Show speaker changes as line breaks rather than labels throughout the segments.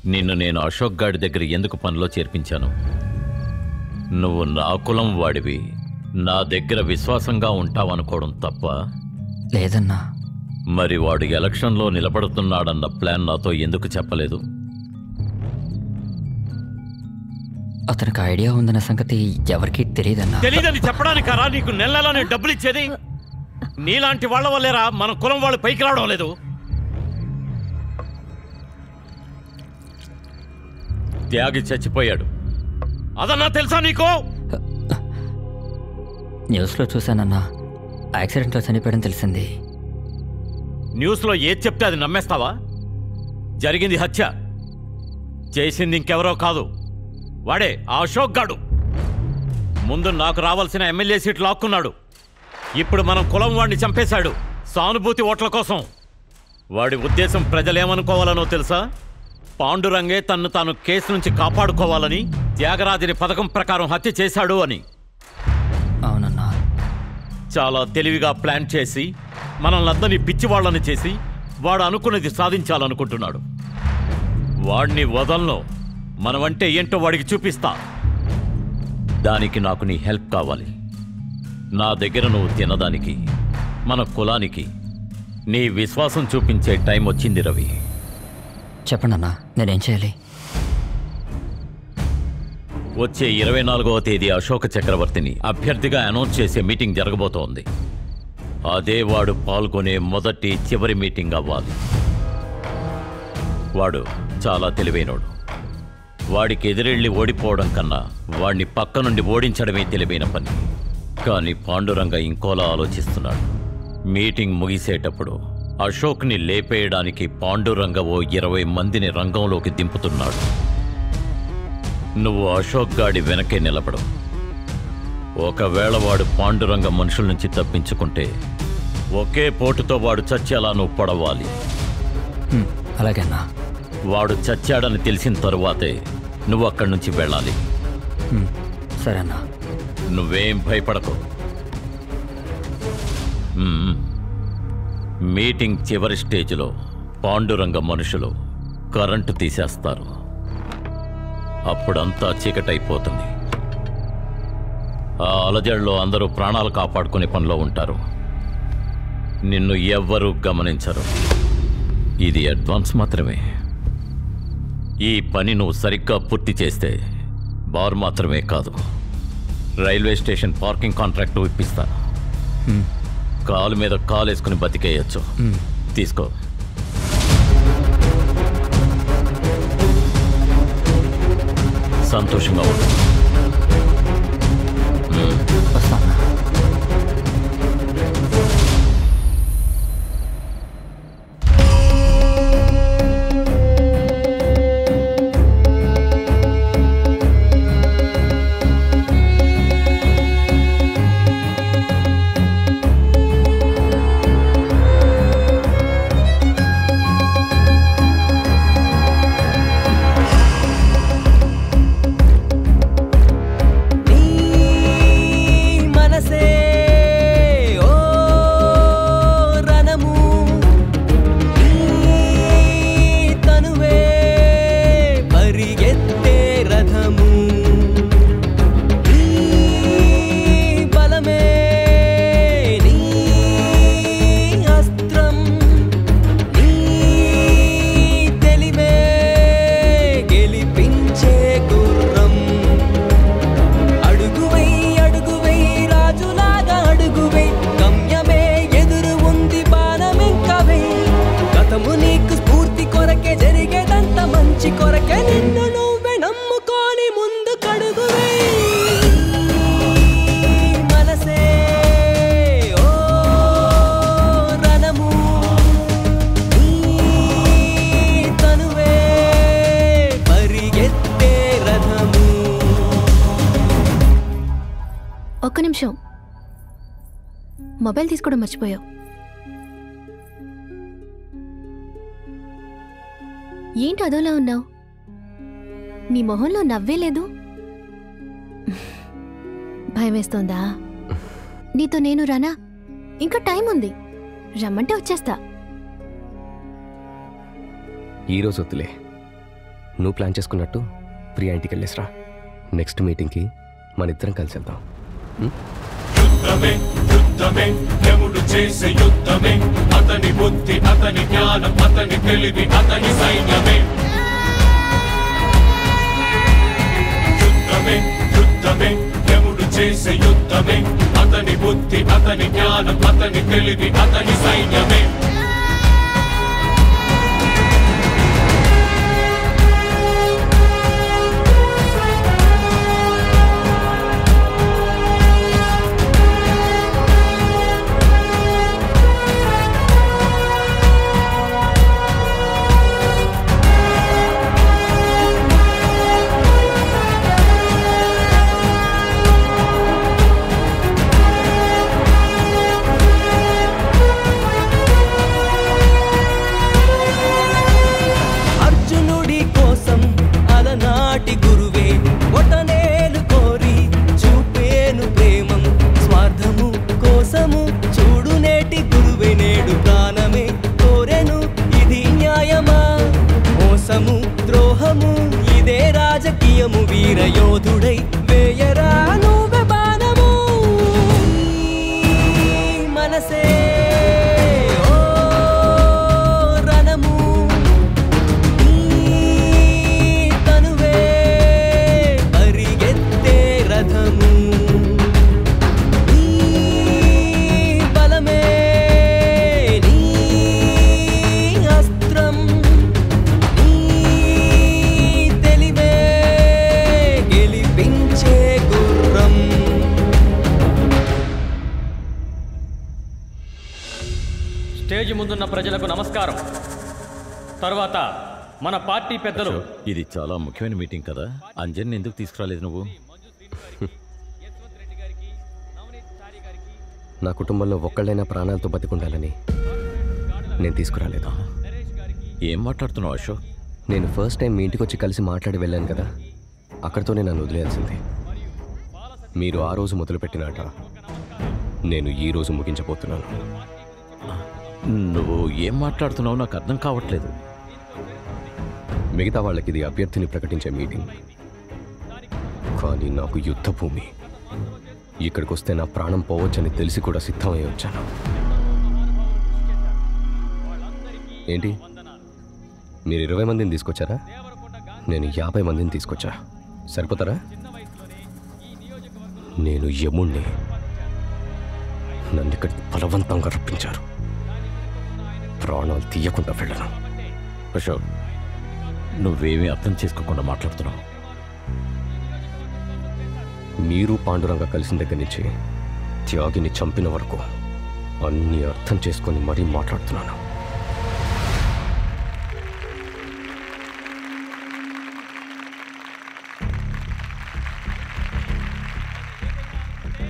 నిన్ను నేను అశోక్ గాడి దగ్గర ఎందుకు పనిలో చేర్పించాను? నువ్వు నా కులం వాడివి, నా దగ్గర విశ్వాసంగా ఉంటావనుకోవడం తప్ప?
లేదన్నా.
మరి వాడు ఎలక్షన్లో నిలబడుతున్నాడన్న ప్లాన్ నాతో ఎందుకు చెప్పలేదు?
అతనికి ఐడియా ఉందన్న సంగతి ఎవరికీ తెలియదన్నా.
తెలీదని చెప్పడానికరా నీకు నెలనే డబ్బులు ఇచ్చేది? నీలాంటి వాళ్ళ వల్లేరా మన కులం వాళ్ళు పైకి రావడం లేదు. త్యాగి చచ్చిపోయాడు, అదన్నా తెలుసా నీకు?
న్యూస్లో చూశానన్నా, యాక్సిడెంట్లో చనిపోయడం తెలిసింది.
న్యూస్లో ఏది చెప్తే అది నమ్మేస్తావా? జరిగింది హత్య, చేసింది ఇంకెవరో కాదు, వాడే ఆ అశోక్ గాడు. ముందు నాకు రావాల్సిన ఎమ్మెల్యే సీట్లు లాక్కున్నాడు, ఇప్పుడు మనం కులం వాడిని చంపేశాడు సానుభూతి ఓట్ల కోసం. వాడి ఉద్దేశం ప్రజలేమనుకోవాలనో తెలుసా? పాండురంగే తన్ను తాను కేసు నుంచి కాపాడుకోవాలని, త్యాగరాజుని పథకం ప్రకారం హత్య చేశాడు అని.
అవునన్నా.
చాలా తెలివిగా ప్లాన్ చేసి మనల్ని పిచ్చివాళ్ళని చేసి వాడు అనుకున్నది సాధించాలనుకుంటున్నాడు. వాడిని వదలను, మనమంటే ఏంటో వాడికి చూపిస్తా. దానికి నాకు నీ హెల్ప్ కావాలి. నా దగ్గర నువ్వు తినడానికి, మన కులానికి నీ విశ్వాసం చూపించే టైం వచ్చింది రవి.
చెప్పండి అన్నా, నేనేం చేయాలి?
వచ్చే 24వ తేదీ అశోక చక్రవర్తిని అభ్యర్థిగా అనౌన్స్ చేసే మీటింగ్ జరగబోతోంది. అదే వాడు పాల్గొనే మొదటి చివరి మీటింగ్ అవ్వాలి. వాడు చాలా తెలివైనోడు. వాడికి ఎదురెళ్ళి ఓడిపోవడం కన్నా వాడిని పక్క నుండి ఓడించడమే తెలివైన పని. కానీ పాండురంగ ఇంకోలా ఆలోచిస్తున్నాడు. మీటింగ్ ముగిసేటప్పుడు అశోక్ని లేపేయడానికి పాండురంగ ఓ 20 మందిని రంగంలోకి దింపుతున్నాడు. నువ్వు అశోక్ గాడి వెనకే నిలబడు. ఒకవేళ వాడు పాండురంగ మనుషుల నుంచి తప్పించుకుంటే ఒకే పోటుతో వాడు చచ్చేలా నువ్వు పొడవాలి.
అలాగే అన్నా.
వాడు చచ్చాడని తెలిసిన తరువాతే నువ్వు అక్కడి నుంచి వెళ్ళాలి.
సరేనా?
నువ్వేం భయపడకు. మీటింగ్ చివరి స్టేజ్లో పాండురంగ మనుషులు కరెంటు తీసేస్తారు. అప్పుడంతా చీకటైపోతుంది. ఆ అలజడిలో అందరూ ప్రాణాలు కాపాడుకునే పనిలో ఉంటారు. నిన్ను ఎవ్వరూ గమనించరు. ఇది అడ్వాన్స్ మాత్రమే. ఈ పని నువ్వు సరిగ్గా పూర్తి చేస్తే బార్ మాత్రమే కాదు, రైల్వే స్టేషన్ పార్కింగ్ కాంట్రాక్టు ఇప్పిస్తా. కాలు మీద కాలేసుకుని బతికేయచ్చు. తీసుకో. సంతోషంగా ఉండు.
ఒక్క నిమిషం, మొబైల్ తీసుకోవడం మర్చిపోయావు. ఏంటి అదోలా ఉన్నావు? నీ మొహంలో నవ్వే లేదు. భయం వేస్తోందా? నీతో నేను రానా? ఇంకా టైం ఉంది, రమ్మంటే వచ్చేస్తా.
ఈరోజు వద్దులే, నువ్వు ప్లాన్ చేసుకున్నట్టు ప్రియా ఇంటికి వెళ్ళేసిరా. నెక్స్ట్ మీటింగ్కి మన ఇద్దరం కలిసి వెళ్దాం.
యుద్ధమే యుద్ధమే యముడు చేసే యుద్ధమే, అతని బుద్ధి అతని జ్ఞానం అతని తెలివి అతని సైన్యమే. యుద్ధమే యుద్ధమే యముడు చేసే యుద్ధమే, అతని బుద్ధి అతని జ్ఞానం అతని తెలివి అతని సైన్యమే.
వీరయోధుడై వేయరా నువ్వే బాణము మనసే ఓ రణము తనువే పరిగెత్తే రథము బలమే నీ అస్త్రం
స్టేజ్ ముందున్న ప్రజలకు నమస్కారం. తర్వాత మన పార్టీ పెద్దలు.
ఇది చాలా ముఖ్యమైన మీటింగ్ కదా, అంజన్ ఎందుకు తీసుకురాలేదు నువ్వు?
నా కుటుంబంలో ఒక్కళ్ళైనా ప్రాణాలతో బతికుండాలని నేను తీసుకురాలేదు.
ఏం మాట్లాడుతున్నావు అశోక్?
నేను ఫస్ట్ టైం మీ ఇంటికి వచ్చి కలిసి మాట్లాడి వెళ్ళాను కదా, అక్కడితోనే నన్ను వదిలేయాల్సింది. మీరు ఆ రోజు మొదలుపెట్టినాట నేను ఈ రోజు ముగించబోతున్నాను.
నువ్వు ఏం మాట్లాడుతున్నావు నాకు అర్థం కావట్లేదు.
మిగతా వాళ్ళకి ఇది అభ్యర్థిని ప్రకటించే మీటింగ్, కానీ నాకు యుద్ధ భూమి. ఇక్కడికి వస్తే నా ప్రాణం పోవచ్చని తెలిసి కూడా సిద్ధమై వచ్చాను. ఏంటి మీరు 20 మందిని తీసుకొచ్చారా? నేను 50 మందిని తీసుకొచ్చా. సరిపోతారా? నేను యముణ్ణి, నన్ను ఇక్కడికి బలవంతంగా రప్పించారు. ప్రాణాలు తీయకుండా వెళ్ళను.
అశోక్, నువ్వేమీ అర్థం చేసుకోకుండా మాట్లాడుతున్నావు.
మీరు పాండురంగ కలిసిన దగ్గర నుంచి త్యాగిని చంపిన వరకు అన్నీ అర్థం చేసుకొని మరీ మాట్లాడుతున్నాను.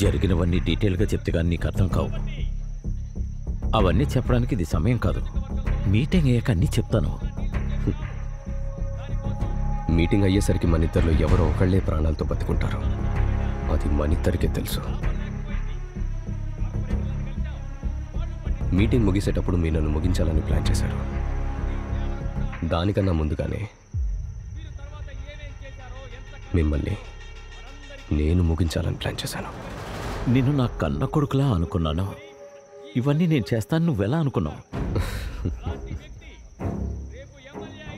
జరిగినవన్నీ డీటెయిల్గా చెప్తే కానీ నీకు అర్థం కావు. అవన్నీ చెప్పడానికి ఇది సమయం కాదు. మీటింగ్ అయ్యాక అన్నీ చెప్తాను.
మీటింగ్ అయ్యేసరికి మన ఇద్దరిలో ఎవరో ఒకళ్ళే ప్రాణాలతో బతుకుంటారు. అది మన ఇద్దరికే తెలుసు. మీటింగ్ ముగిసేటప్పుడు మీరు నన్ను ముగించాలని ప్లాన్ చేశారు. దానికన్నా ముందుగానే మిమ్మల్ని నేను ముగించాలని ప్లాన్ చేశాను.
నిన్ను నా కన్న కొడుకులా అనుకున్నాను. ఇవన్నీ నేను చేస్తాను, నువ్వెలా అనుకున్నావు?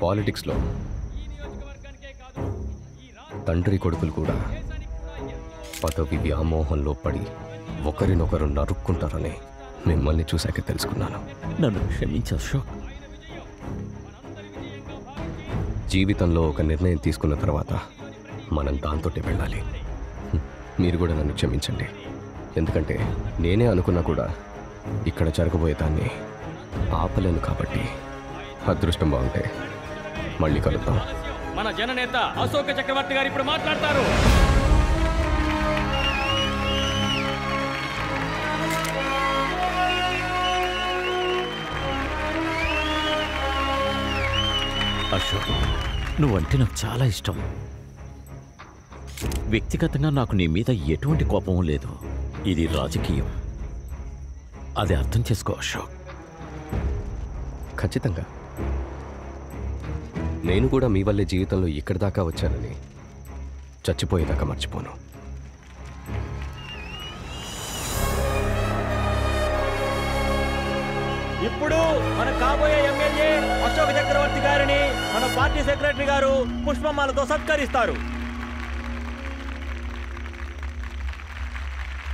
పాలిటిక్స్లో తండ్రి కొడుకులు కూడా పదవి వ్యామోహంలో పడి ఒకరినొకరు నరుక్కుంటారని మిమ్మల్ని చూశాక తెలుసుకున్నాను.
నన్ను క్షమించు అశోక్.
జీవితంలో ఒక నిర్ణయం తీసుకున్న తర్వాత మనం దాంతోటే వెళ్ళాలి. మీరు కూడా నన్ను క్షమించండి. ఎందుకంటే నేనే అనుకున్నా కూడా ఇక్కడ జరగబోయే దాన్ని ఆపలేను. కాబట్టి అదృష్టం బాగుంటే మళ్ళీ కలుద్దాం.
మన జననేత అశోక చక్రవర్తి గారు ఇప్పుడు మాట్లాడతారు.
అశోక్, నువ్వంటే నాకు చాలా ఇష్టం. వ్యక్తిగతంగా నాకు నీ మీద ఎటువంటి కోపం లేదు. ఇది రాజకీయం, అది అర్థం చేసుకో అశోక్.
ఖచ్చితంగా నేను కూడా మీ వల్లే జీవితంలో ఇక్కడి దాకా వచ్చానని చచ్చిపోయేదాకా మర్చిపోను.
ఇప్పుడు మన కాబోయే ఎమ్మెల్యే అశోక్ చక్రవర్తి గారిని మన పార్టీ సెక్రటరీ గారు పుష్పమాలతో సత్కరిస్తారు.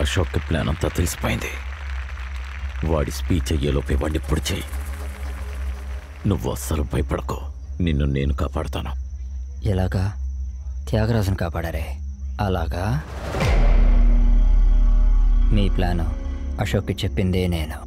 అశోక్ ప్లాన్ అంతా తెలిసిపోయింది. వాడి స్పీచ్ అయ్యేలోపే వాడిని ఇప్పుడు చెయ్యి. నువ్వు అస్సలు భయపడకో, నిన్ను నేను కాపాడుతాను.
ఎలాగా? త్యాగరాజును కాపాడారే అలాగా? మీ ప్లాను అశోక్కి చెప్పిందే నేను.